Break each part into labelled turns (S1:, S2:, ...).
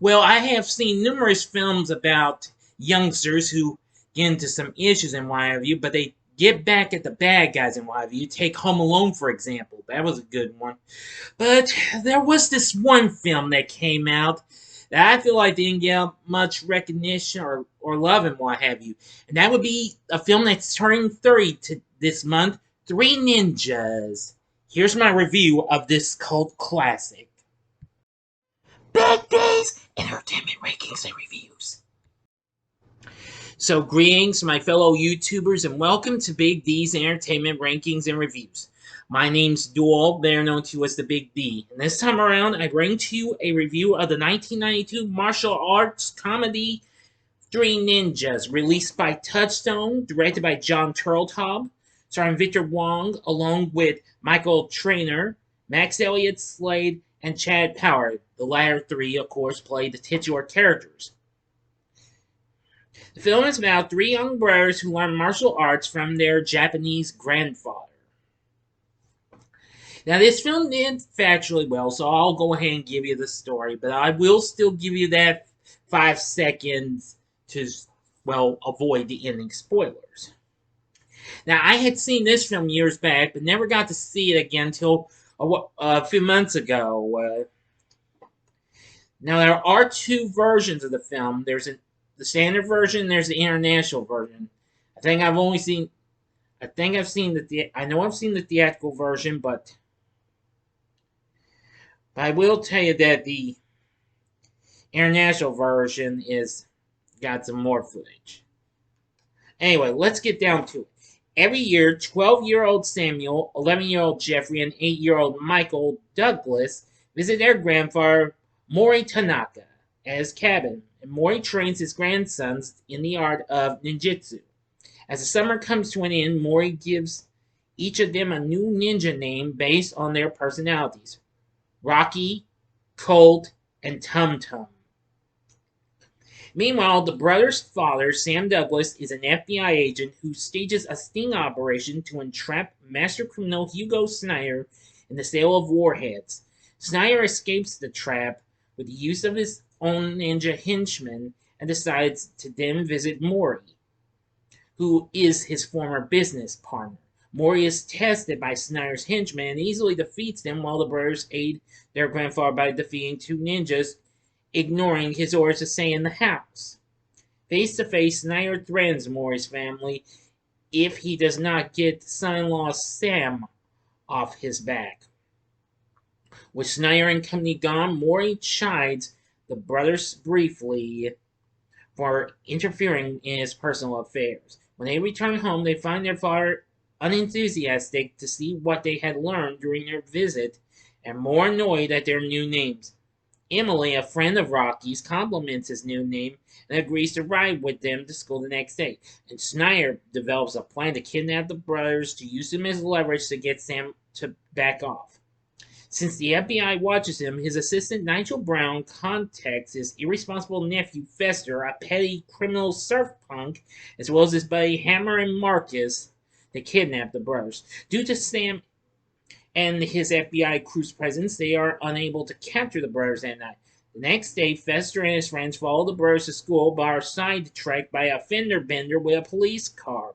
S1: Well, I have seen numerous films about youngsters who get into some issues and what have you, but they get back at the bad guys and what have you. Take Home Alone, for example. That was a good one. But there was this one film that came out that I feel like didn't get much recognition or love and what have you. And that would be a film that's turning 30 this month, Three Ninjas. Here's my review of this cult classic. Big D's Entertainment Rankings and Reviews. So, greetings, my fellow YouTubers, and welcome to Big D's Entertainment Rankings and Reviews. My name's Dual, better known to you as the Big D, and this time around I bring to you a review of the 1992 martial arts comedy Three Ninjas, released by Touchstone, directed by John Turteltaub, starring Victor Wong, along with Michael Treanor, Max Elliott, Slade, and Chad Power. The latter three, of course, play the titular characters. The film is about three young brothers who learn martial arts from their Japanese grandfather. Now, this film did factually well, so I'll go ahead and give you the story, but I will still give you that 5 seconds to, well, avoid the ending spoilers. Now, I had seen this film years back, but never got to see it again until a few months ago. Now, there are two versions of the film. There's the standard version, there's the international version. I know I've seen the theatrical version, but I will tell you that the international version is got some more footage. Anyway, let's get down to it. Every year, 12-year-old Samuel, 11-year-old Jeffrey, and 8-year-old Michael Douglas visit their grandfather, Mori Tanaka, at his cabin, and Mori trains his grandsons in the art of ninjutsu. As the summer comes to an end, Mori gives each of them a new ninja name based on their personalities: Rocky, Colt, and Tum Tum. Meanwhile, the brothers' father, Sam Douglas, is an FBI agent who stages a sting operation to entrap master criminal Hugo Snyder in the sale of warheads. Snyder escapes the trap with the use of his own ninja henchman and decides to then visit Mori, who is his former business partner. Mori is tested by Snyder's henchmen and easily defeats them, while the brothers aid their grandfather by defeating two ninjas, ignoring his orders to stay in the house. Face to face, Snyder threatens Mori's family if he does not get son-in-law Sam off his back. With Snyder and company gone, Mori chides the brothers briefly for interfering in his personal affairs. When they return home, they find their father unenthusiastic to see what they had learned during their visit and more annoyed at their new names. Emily, a friend of Rocky's, compliments his new name and agrees to ride with them to school the next day. And Snyder develops a plan to kidnap the brothers to use them as leverage to get Sam to back off. Since the FBI watches him, his assistant Nigel Brown contacts his irresponsible nephew Fester, a petty criminal surf punk, as well as his buddy Hammer and Marcus, to kidnap the brothers. Due to Sam and his FBI crew's presence, they are unable to capture the brothers that night. The next day, Fester and his friends follow the brothers to school, but are sidetracked by a fender bender with a police car.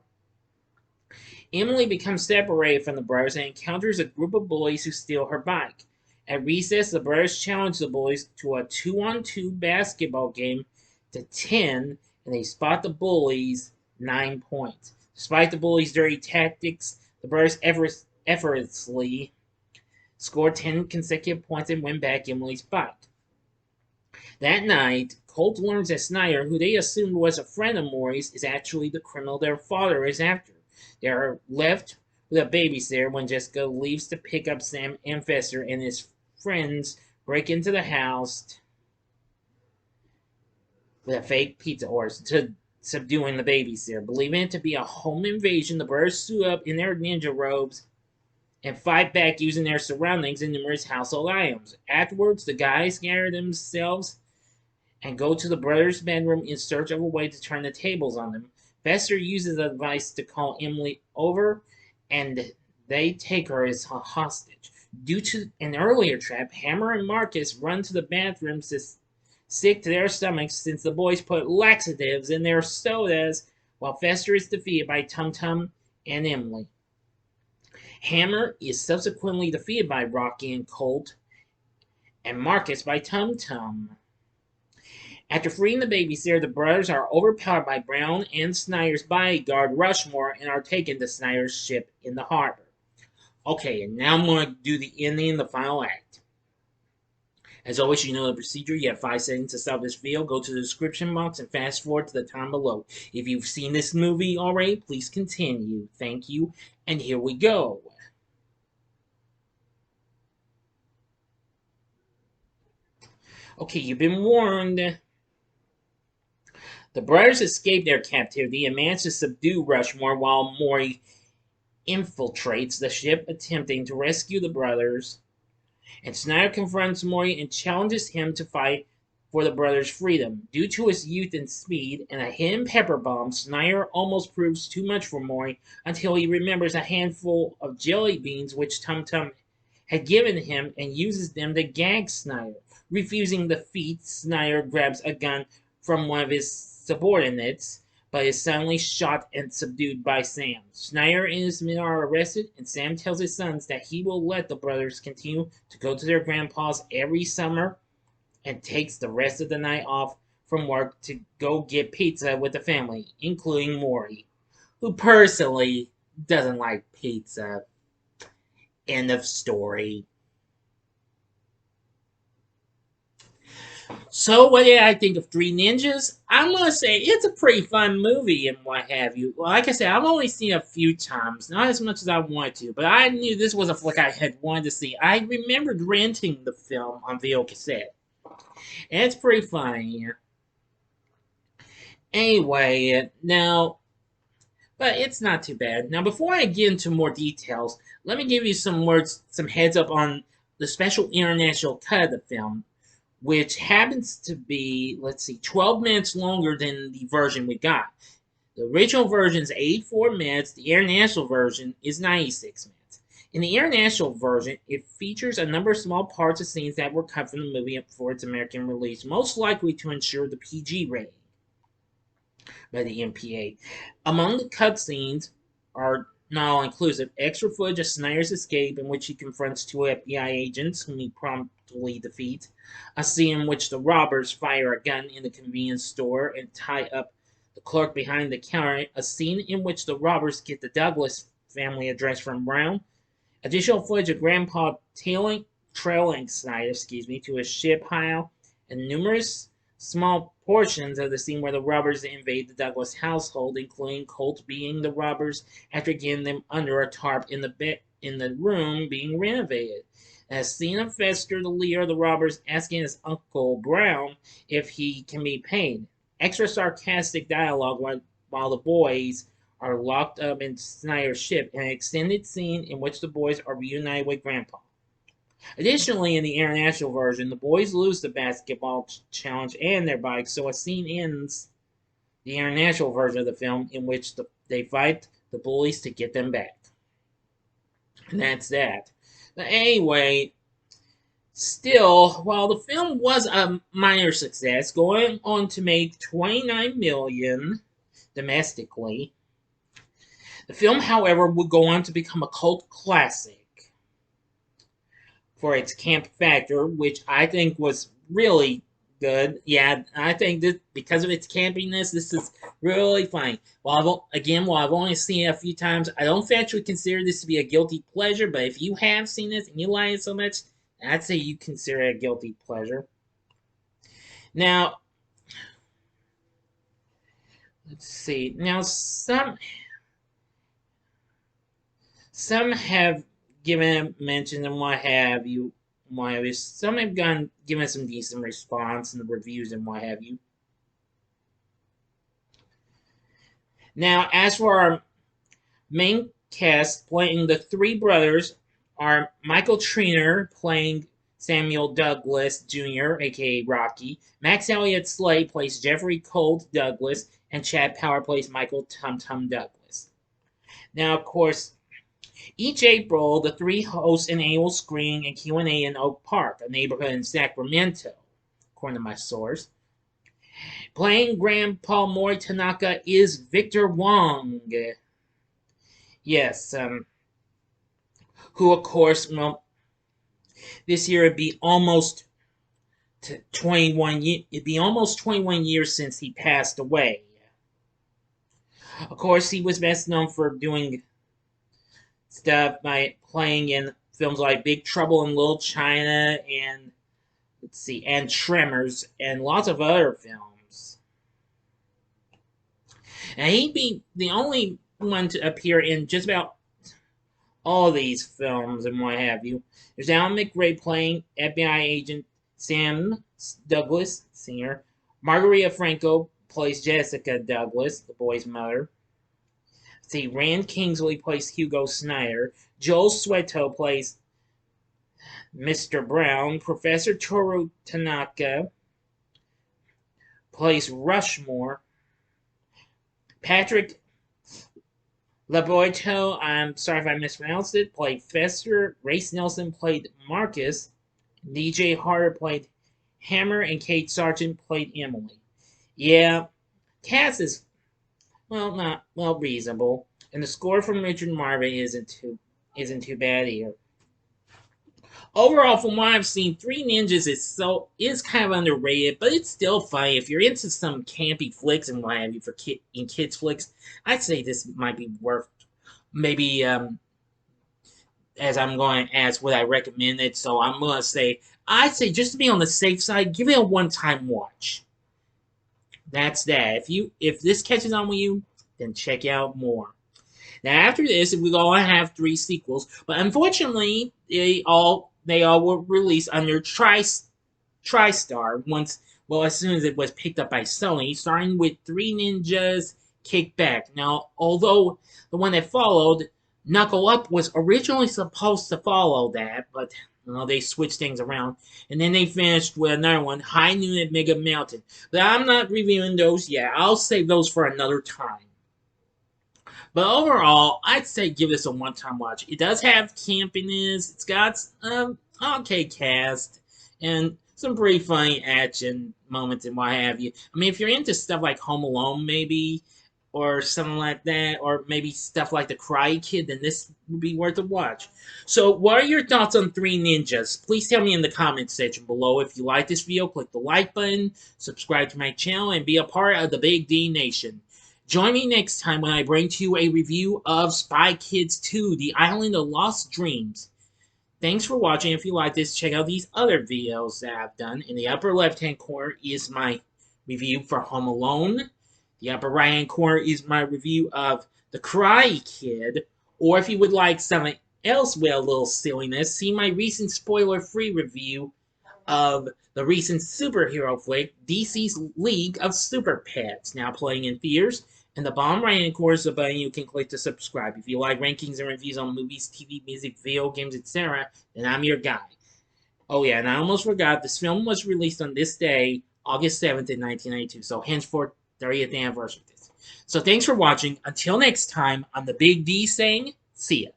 S1: Emily becomes separated from the brothers and encounters a group of bullies who steal her bike. At recess, the brothers challenge the bullies to a 2-on-2 basketball game to 10, and they spot the bullies 9 points. Despite the bullies' dirty tactics, the brothers effortlessly score 10 consecutive points and win back Emily's bike. That night, Colt learns that Snyder, who they assumed was a friend of Mori's, is actually the criminal their father is after. They are left with a babysitter when Jessica leaves to pick up Sam and Fester, and his friends break into the house with a fake pizza order to subduing the babysitter. Believing it to be a home invasion, the brothers suit up in their ninja robes and fight back using their surroundings and numerous household items. Afterwards, the guys gather themselves and go to the brothers' bedroom in search of a way to turn the tables on them. Fester uses the device to call Emily over, and they take her as a hostage. Due to an earlier trap, Hammer and Marcus run to the bathrooms sick to their stomachs since the boys put laxatives in their sodas, while Fester is defeated by Tum Tum and Emily. Hammer is subsequently defeated by Rocky and Colt, and Marcus by Tum Tum. After freeing the babysitter, the brothers are overpowered by Brown and Snyder's bodyguard Rushmore and are taken to Snyder's ship in the harbor. Okay, and now I'm going to do the ending and the final act. As always, you know the procedure. You have 5 seconds to stop this video. Go to the description box and fast forward to the time below. If you've seen this movie already, please continue. Thank you, and here we go. Okay, you've been warned. The brothers escape their captivity and manage to subdue Rushmore while Maury infiltrates the ship attempting to rescue the brothers. And Snyder confronts Maury and challenges him to fight for the brothers' freedom. Due to his youth and speed and a hidden pepper bomb, Snyder almost proves too much for Maury until he remembers a handful of jelly beans which Tum Tum had given him and uses them to gag Snyder. Refusing the feat, Snyder grabs a gun from one of his subordinates, but is suddenly shot and subdued by Sam. Snyder and his men are arrested, and Sam tells his sons that he will let the brothers continue to go to their grandpa's every summer and takes the rest of the night off from work to go get pizza with the family, including Maury, who personally doesn't like pizza. End of story. So, what did I think of Three Ninjas? I'm going to say it's a pretty fun movie and what have you. Like I said, I've only seen it a few times, not as much as I wanted to, but I knew this was a flick I had wanted to see. I remembered renting the film on video cassette, and it's pretty funny. Anyway, now, but it's not too bad. Now, before I get into more details, let me give you some heads up on the special international cut of the film, which happens to be, 12 minutes longer than the version we got. The original version is 84 minutes. The international version is 96 minutes. In the international version, it features a number of small parts of scenes that were cut from the movie for its American release, most likely to ensure the PG rating by the MPA. Among the cut scenes are not all inclusive. Extra footage of Snyder's escape, in which he confronts 2 FBI agents, whom he promptly defeats. A scene in which the robbers fire a gun in the convenience store and tie up the clerk behind the counter. A scene in which the robbers get the Douglas family address from Brown. Additional footage of Grandpa trailing Snyder, to his ship pile. And numerous small portions of the scene where the robbers invade the Douglas household, including Colt beating the robbers after getting them under a tarp in the room being renovated. A scene of Fester, the leader of the robbers, asking his Uncle Brown if he can be paid. Extra sarcastic dialogue while the boys are locked up in Snyder's ship, and an extended scene in which the boys are reunited with Grandpa. Additionally, in the international version, the boys lose the basketball challenge and their bikes, so a scene ends the international version of the film in which they fight the bullies to get them back. And that's that. But anyway, still, while the film was a minor success, going on to make $29 million domestically, the film, however, would go on to become a cult classic for its camp factor, which I think was really good. Yeah, I think that because of its campiness, this is really funny. While I've only seen it a few times, I don't actually consider this to be a guilty pleasure, but if you have seen this and you like it so much, I'd say you consider it a guilty pleasure. Now, let's see. Now, some have given mentions and what have you. Some have given some decent response in the reviews and what have you. Now, as for our main cast, playing the 3 brothers are Michael Treanor playing Samuel Douglas Jr., aka Rocky. Max Elliott Slade plays Jeffrey Colt Douglas, and Chad Power plays Michael Tum Tum Douglas. Now, of course, each April, the 3 host an annual screening and Q&A in Oak Park, a neighborhood in Sacramento. Of according to my source. Playing Grandpa Mori Tanaka is Victor Wong. Yes, who of course, well, this year it'd be almost 21 years since he passed away. Of course, he was best known for doing stuff by playing in films like Big Trouble in Little China and and Tremors and lots of other films. And he'd be the only one to appear in just about all these films and what have you. There's Alan McRae playing FBI agent Sam Douglas, Sr. Margarita Franco plays Jessica Douglas, the boy's mother. Rand Kingsley plays Hugo Snyder. Joel Sueto plays Mr. Brown. Professor Toru Tanaka plays Rushmore. Patrick Laboito, I'm sorry if I mispronounced it, played Fester. Race Nelson played Marcus. DJ Harder played Hammer, and Kate Sargent played Emily. Yeah, cast is not reasonable, and the score from Richard Marvin isn't too bad either. Overall, from what I've seen, Three Ninjas is kind of underrated, but it's still funny. If you're into some campy flicks and what have you in kids flicks, I'd say this might be worth maybe. As I'm going to ask, would I recommend it? So I'm going to say I'd say just to be on the safe side, give it a one-time watch. That's that. If this catches on with you, then check out more. Now after this, we're going to have 3 sequels, but unfortunately, they all were released under TriStar as soon as it was picked up by Sony, starting with Three Ninjas Kickback. Now, although the one that followed, Knuckle Up, was originally supposed to follow that, but they switched things around. And then they finished with another one, High Noon at Mega Mountain. But I'm not reviewing those yet. I'll save those for another time. But overall, I'd say give this a one-time watch. It does have campiness. It's got okay cast and some pretty funny action moments and what have you. I mean, if you're into stuff like Home Alone, maybe, or something like that, or maybe stuff like The Karate Kid, then this would be worth a watch. So, what are your thoughts on Three Ninjas? Please tell me in the comments section below. If you like this video, click the like button, subscribe to my channel, and be a part of the Big D Nation. Join me next time when I bring to you a review of Spy Kids 2, The Island of Lost Dreams. Thanks for watching. If you like this, check out these other videos that I've done. In the upper left-hand corner is my review for Home Alone. The upper right-hand corner is my review of The Karate Kid. Or if you would like something else with a little silliness, see my recent spoiler-free review of the recent superhero flick, DC's League of Super Pets, now playing in theaters. In the bottom right-hand corner is a button you can click to subscribe. If you like rankings and reviews on movies, TV, music, video games, etc., then I'm your guy. Oh yeah, and I almost forgot, this film was released on this day, August 7th in 1992, so henceforth, 30th anniversary of this. So thanks for watching. Until next time, I'm the Big D saying, see ya.